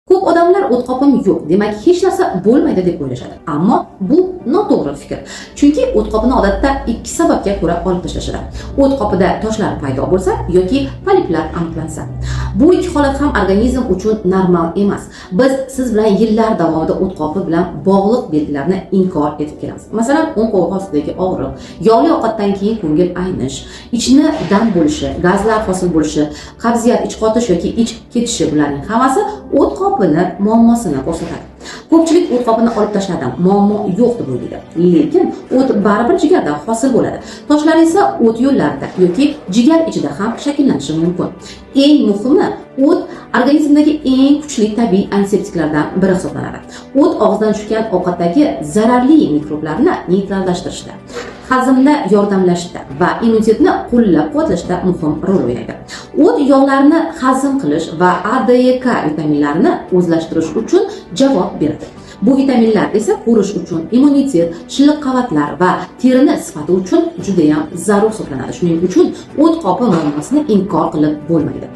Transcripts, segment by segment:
Ko'p odamlar o'tqopim yo'q, demak hech narsa bo'lmaydi deb o'ylashadi. Ammo bu noto'g'ri fikr. Chunki o'tqopni odatda ikki sababga ko'ra olib tashlashadi. O'tqopida toshlar paydo bo'lsa yoki poliplar aniqlansa. Bu ikki holat ham organizm uchun normal emas. Biz siz bilan yillar davomida o'tqopi bilan bog'liq belgilarni inkor etib kelamiz. Masalan, o'ng qo'l ostidagi og'riq, yog'li ovqatdan keyin ko'ngil aynish, ichni dam bo'lishi, gazlar hosil bo'lishi, qabziyat, ich qotish yoki ich ketishi bularning hammasi o'tqopini muammosini ko'rsatadi. Ko'pchilik o'tqopini olib tashladim, muammo yo'q deb o'ylaydi. Lekin o't baribir jigarda hosil bo'ladi. Toshlar esa o't yo'llarida yoki jigar ichida ham shakllanishi mumkin. Eng muhimi, o't organizmdagi eng kuchli tabiiy antiseptiklardan biri hisoblanadi. O't og'izdan tushgan ovqatdagi zararli mikroblarni neytrallashtirishda, hazmda yordamlashda va immunitetni qo'llab-quvvatlashda muhim rol o'ynaydi. O't yog'larni hazm qilish va ADK vitaminlarini o'zlashtirish uchun javob beradi. Bu vitaminlar esa ko'rish uchun, immunitet, shilliq qavatlar va terini sifati uchun juda ham zarur hisoblanadi. Shuning uchun o't qopi muammosini inkor qilib bo'lmaydi.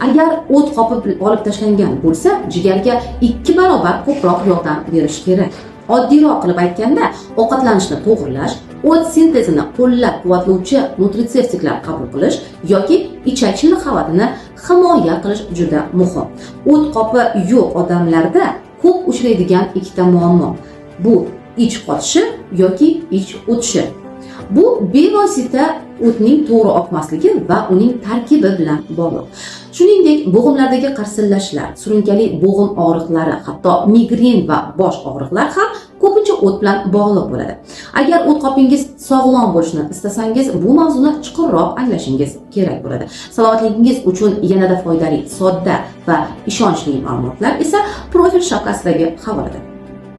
Agar o't qopi olib tashlangan bo'lsa, jigarga 2 barobar ko'proq yordam berish kerak. Oddiyroq qilib aytganda, ovqatlanishni to'g'rilash, o't sintezini qo'llab-quvvatlovchi nutritseptiklar qabul qilish yoki ichak shilliq qavatini himoya qilish juda muhim. O't qopi yo'q odamlarda ko'p uchraydigan ikkita muammo. Bu ich qotishi yoki ich o'tishi. Bu bevosita o'tning to'g'ri oqmasligi va uning tarkibi bilan bog'liq. Shuningdek, bo'g'imlardagi qarsillashlar, surunkali bo'g'im og'riqlari, hatto migren va bosh og'riqlar ham ko'pincha o't bilan bog'liq bo'ladi. Agar o't qopingiz sog'lom bo'lishini istasangiz, bu mavzuni chuqurroq anglashingiz kerak bo'ladi. Salomatligingiz uchun yanada foydali, sodda va ishonchli ma'lumotlar esa profil shapkasidagi havolada.